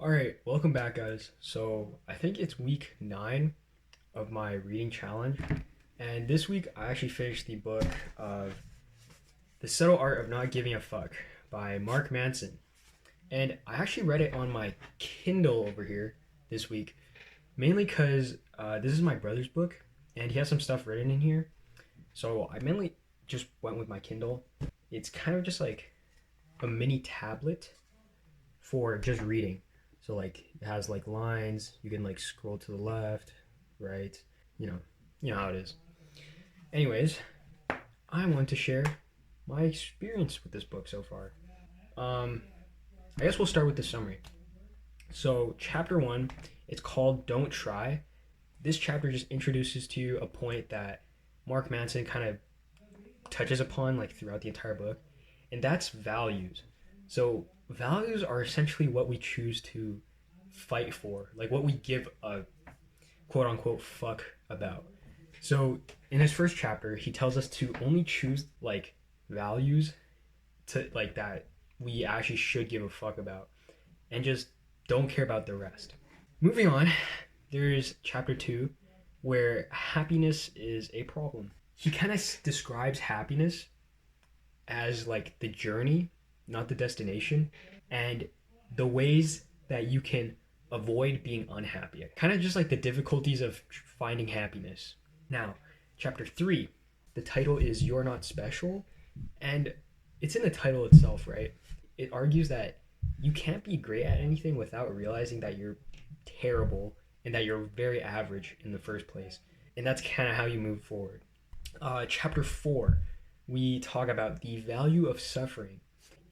All right, welcome back, guys. So I think it's week 9 of my reading challenge, and this week I actually finished the book of The Subtle Art of Not Giving a Fuck by Mark Manson. And I actually read it on my Kindle over here this week, mainly because this is my brother's book, and he has some stuff written in here. So I mainly just went with my Kindle. It's kind of just like a mini tablet for just reading. So like it has like lines, you can like scroll to the left, right, you know, you know how it is. Anyways, I want to share my experience with this book so far. Um, I guess we'll start with the summary. So chapter 1, it's called Don't Try. This chapter just introduces to you a point that Mark Manson kind of touches upon like throughout the entire book, and that's values. So values are essentially what we choose to fight for, like what we give a quote unquote fuck about. So in his first chapter, he tells us to only choose like values to like that we actually should give a fuck about and just don't care about the rest. Moving on, there's chapter 2 where happiness is a problem. He kind of describes happiness as like the journey, not the destination, and the ways that you can avoid being unhappy. Kind of just like the difficulties of finding happiness. Now, chapter 3, the title is You're Not Special, and it's in the title itself, right? It argues that you can't be great at anything without realizing that you're terrible and that you're very average in the first place. And that's kind of how you move forward. Chapter 4, we talk about the value of suffering.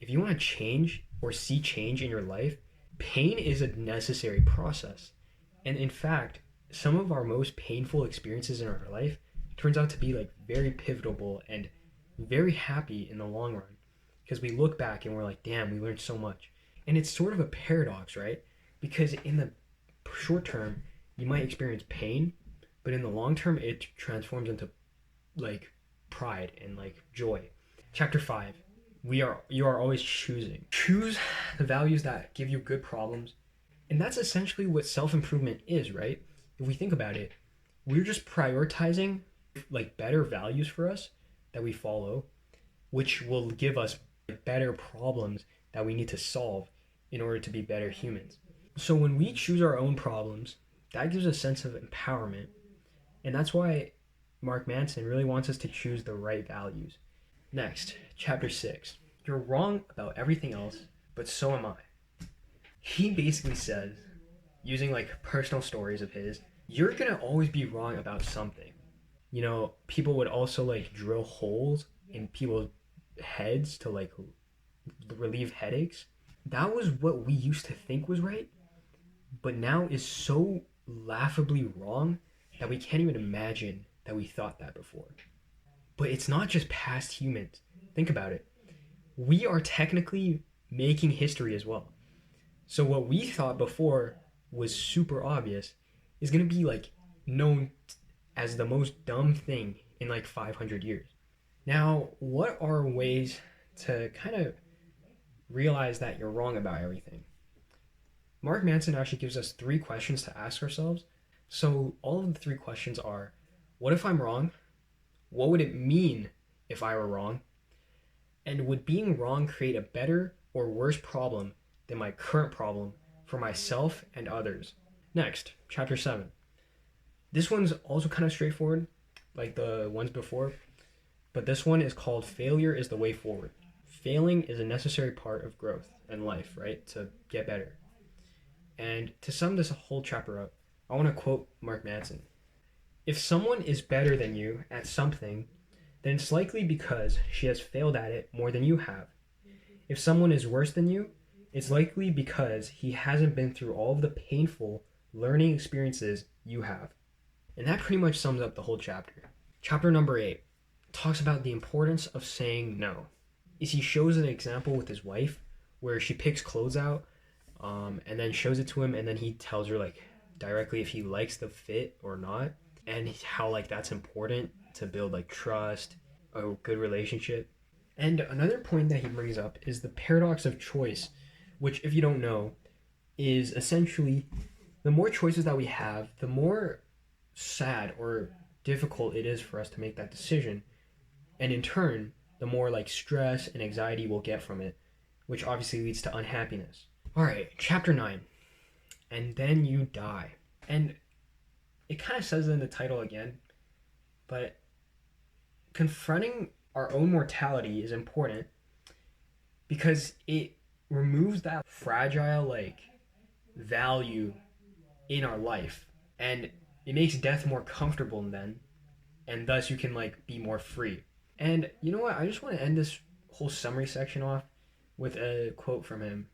If you want to change or see change in your life, pain is a necessary process. And in fact, some of our most painful experiences in our life turns out to be like very pivotal and very happy in the long run because we look back and we're like, damn, we learned so much. And it's sort of a paradox, right? Because in the short term, you might experience pain, but in the long term, it transforms into like pride and like joy. Chapter 5, you are always choose the values that give you good problems, and that's essentially what self-improvement is, right? If we think about it, we're just prioritizing like better values for us that we follow, which will give us better problems that we need to solve in order to be better humans. So when we choose our own problems, that gives a sense of empowerment, and that's why Mark Manson really wants us to choose the right values. Next, chapter 6. You're wrong about everything else, but so am I. He basically says, using like personal stories of his, you're gonna always be wrong about something. You know, people would also like drill holes in people's heads to like relieve headaches. That was what we used to think was right, but now is so laughably wrong that we can't even imagine that we thought that before. But it's not just past humans. Think about it. We are technically making history as well. So what we thought before was super obvious is going to be like known as the most dumb thing in like 500 years. Now, what are ways to kind of realize that you're wrong about everything? Mark Manson actually gives us 3 questions to ask ourselves. So all of the 3 questions are, what if I'm wrong? What would it mean if I were wrong? And would being wrong create a better or worse problem than my current problem for myself and others? Next, chapter 7. This one's also kind of straightforward, like the ones before, but this one is called Failure is the Way Forward. Failing is a necessary part of growth and life, right? To get better. And to sum this whole chapter up, I want to quote Mark Manson. If someone is better than you at something, then it's likely because she has failed at it more than you have. If someone is worse than you, it's likely because he hasn't been through all of the painful learning experiences you have. And that pretty much sums up the whole chapter. Chapter number 8 talks about the importance of saying no. He shows an example with his wife where she picks clothes out and then shows it to him, and then he tells her like directly if he likes the fit or not, and how like that's important to build like trust, a good relationship. And another point that he brings up is the paradox of choice, which if you don't know, is essentially the more choices that we have, the more sad or difficult it is for us to make that decision. And in turn, the more like stress and anxiety we'll get from it, which obviously leads to unhappiness. All right, chapter 9. And then you die. And it kind of says it in the title again, but confronting our own mortality is important because it removes that fragile like value in our life, and it makes death more comfortable then, and thus you can like be more free. And you know what, I just want to end this whole summary section off with a quote from him,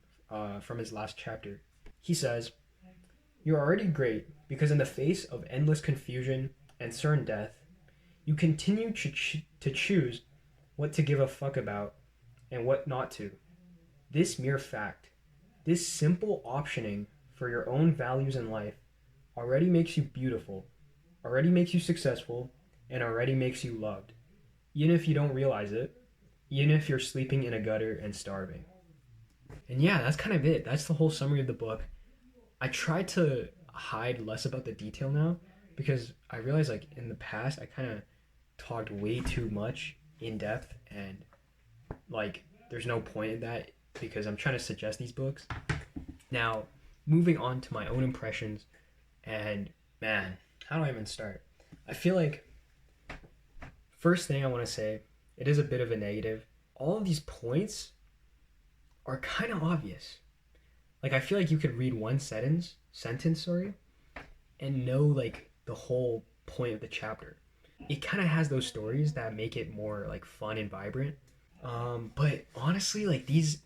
from his last chapter. He says, "You're already great because in the face of endless confusion and certain death, you continue to choose what to give a fuck about and what not to. This mere fact, this simple optioning for your own values in life already makes you beautiful, already makes you successful, and already makes you loved. Even if you don't realize it, even if you're sleeping in a gutter and starving." And yeah, that's kind of it. That's the whole summary of the book. I try to hide less about the detail now because I realized like in the past I kind of talked way too much in depth, and like there's no point in that because I'm trying to suggest these books. Now, moving on to my own impressions, and man, how do I even start? I feel like first thing I want to say, it is a bit of a negative. All of these points are kind of obvious. Like I feel like you could read one sentence, sorry, and know like the whole point of the chapter. It kind of has those stories that make it more like fun and vibrant. But honestly, like these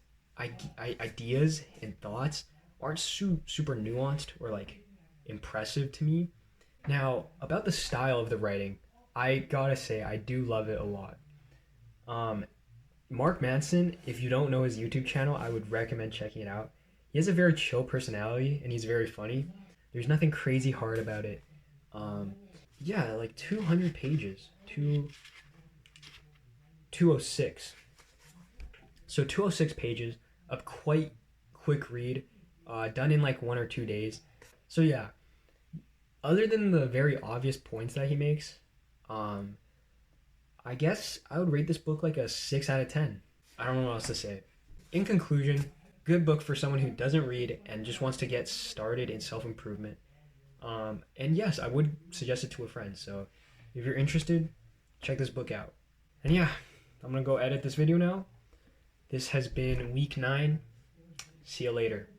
ideas and thoughts aren't super nuanced or like impressive to me. Now, about the style of the writing, I gotta say I do love it a lot. Um, Mark Manson, if you don't know his YouTube channel, I would recommend checking it out. He has a very chill personality and he's very funny. There's nothing crazy hard about it. Um, yeah, like 200 pages, 206. So 206 pages of quite quick read, done in like 1 or 2 days. So yeah, other than the very obvious points that he makes, um, I guess I would rate this book like a 6 out of 10. I don't know what else to say. In conclusion, good book for someone who doesn't read and just wants to get started in self improvement. And yes, I would suggest it to a friend. So if you're interested, check this book out. And yeah, I'm gonna go edit this video now. This has been week 9. See you later.